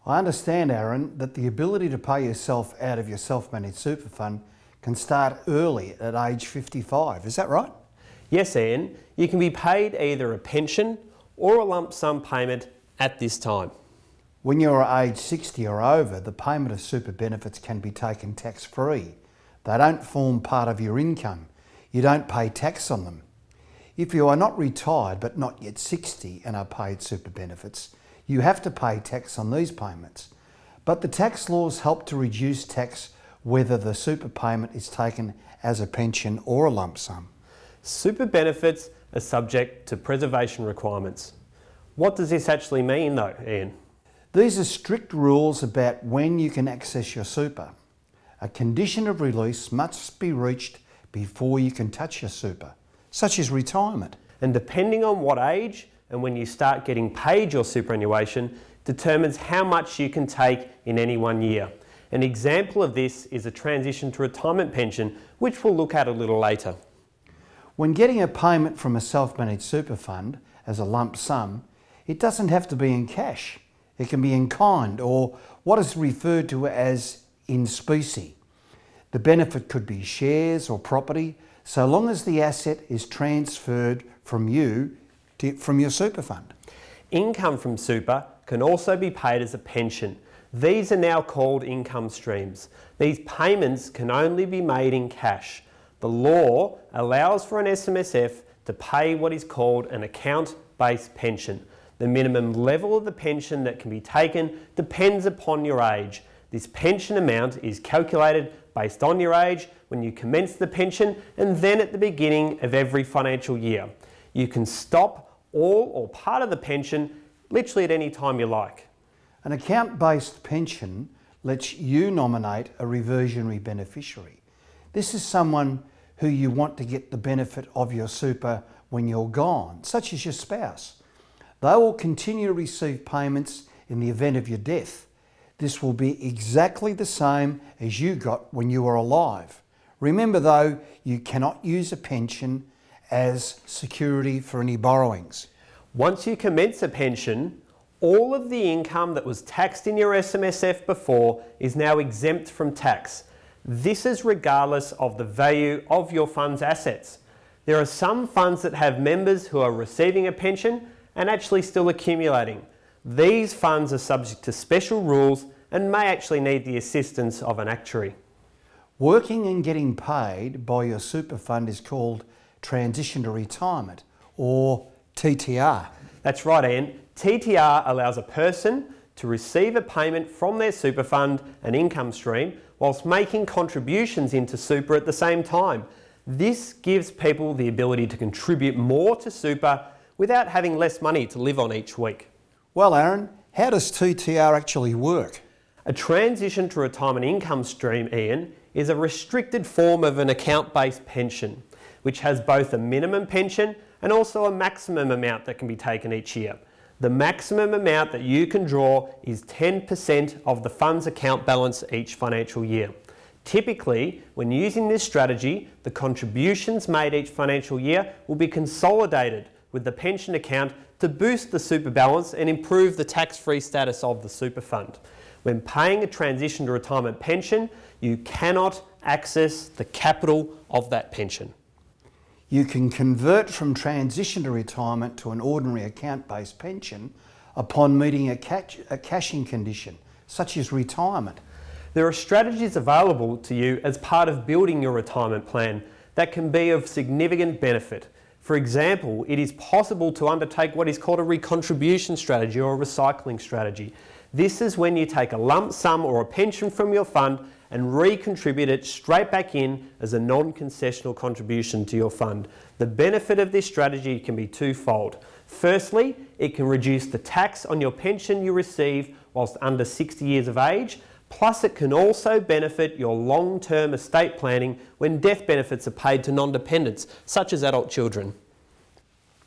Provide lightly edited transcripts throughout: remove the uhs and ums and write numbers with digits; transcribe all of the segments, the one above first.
I understand, Aaron, that the ability to pay yourself out of your self-managed super fund can start early at age 55. Is that right? Yes, Ian. You can be paid either a pension or a lump sum payment at this time. When you're age 60 or over, the payment of super benefits can be taken tax-free. They don't form part of your income. You don't pay tax on them. If you are not retired but not yet 60 and are paid super benefits, you have to pay tax on these payments. But the tax laws help to reduce tax whether the super payment is taken as a pension or a lump sum. Super benefits are subject to preservation requirements. What does this actually mean though, Ian? These are strict rules about when you can access your super. A condition of release must be reached before you can touch your super, such as retirement. And depending on what age and when you start getting paid your superannuation determines how much you can take in any 1 year. An example of this is a transition to retirement pension, which we'll look at a little later. When getting a payment from a self-managed super fund as a lump sum, it doesn't have to be in cash. It can be in kind, or what is referred to as in specie. The benefit could be shares or property, so long as the asset is transferred from you from your super fund. Income from super can also be paid as a pension. These are now called income streams. These payments can only be made in cash. The law allows for an SMSF to pay what is called an account-based pension. The minimum level of the pension that can be taken depends upon your age. This pension amount is calculated based on your age when you commence the pension and then at the beginning of every financial year. You can stop all or part of the pension literally at any time you like. An account-based pension lets you nominate a reversionary beneficiary. This is someone who you want to get the benefit of your super when you're gone, such as your spouse. They will continue to receive payments in the event of your death. This will be exactly the same as you got when you were alive. Remember though, you cannot use a pension as security for any borrowings. Once you commence a pension, all of the income that was taxed in your SMSF before is now exempt from tax. This is regardless of the value of your fund's assets. There are some funds that have members who are receiving a pension and actually still accumulating. These funds are subject to special rules and may actually need the assistance of an actuary. Working and getting paid by your super fund is called transition to retirement, or TTR. That's right, Ian. TTR allows a person to receive a payment from their super fund, an income stream, whilst making contributions into super at the same time. This gives people the ability to contribute more to super without having less money to live on each week. Well, Aaron, how does TTR actually work? A transition to retirement income stream, Ian, is a restricted form of an account-based pension, which has both a minimum pension and also a maximum amount that can be taken each year. The maximum amount that you can draw is 10% of the fund's account balance each financial year. Typically, when using this strategy, the contributions made each financial year will be consolidated with the pension account to boost the super balance and improve the tax-free status of the super fund. When paying a transition to retirement pension, you cannot access the capital of that pension. You can convert from transition to retirement to an ordinary account-based pension upon meeting a cashing condition, such as retirement. There are strategies available to you as part of building your retirement plan that can be of significant benefit. For example, it is possible to undertake what is called a recontribution strategy or a recycling strategy. This is when you take a lump sum or a pension from your fund and recontribute it straight back in as a non-concessional contribution to your fund. The benefit of this strategy can be twofold. Firstly, it can reduce the tax on your pension you receive whilst under 60 years of age, plus it can also benefit your long-term estate planning when death benefits are paid to non-dependents, such as adult children.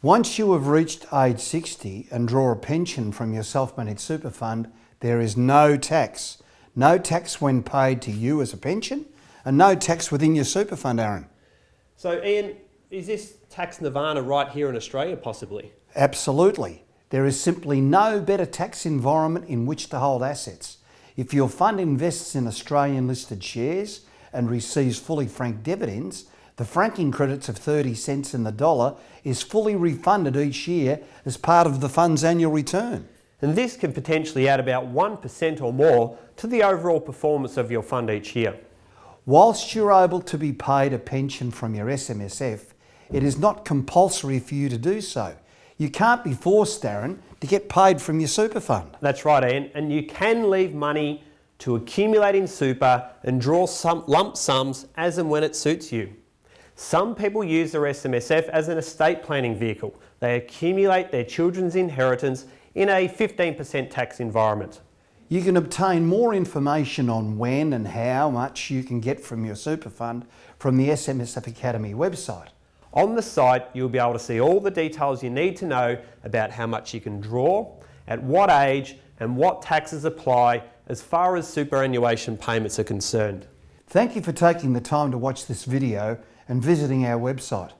Once you have reached age 60 and draw a pension from your self-managed super fund, there is no tax. No tax when paid to you as a pension, and no tax within your super fund, Aaron. So Ian, is this tax nirvana right here in Australia possibly? Absolutely. There is simply no better tax environment in which to hold assets. If your fund invests in Australian listed shares and receives fully franked dividends, the franking credits of 30 cents in the dollar is fully refunded each year as part of the fund's annual return. And this can potentially add about 1% or more to the overall performance of your fund each year. Whilst you're able to be paid a pension from your SMSF, it is not compulsory for you to do so. You can't be forced, Darren, to get paid from your super fund. That's right, Ian, and you can leave money to accumulate in super and draw some lump sums as and when it suits you. Some people use their SMSF as an estate planning vehicle. They accumulate their children's inheritance in a 15% tax environment. You can obtain more information on when and how much you can get from your super fund from the SMSF Academy website. On the site, you'll be able to see all the details you need to know about how much you can draw, at what age, and what taxes apply as far as superannuation payments are concerned. Thank you for taking the time to watch this video and visiting our website.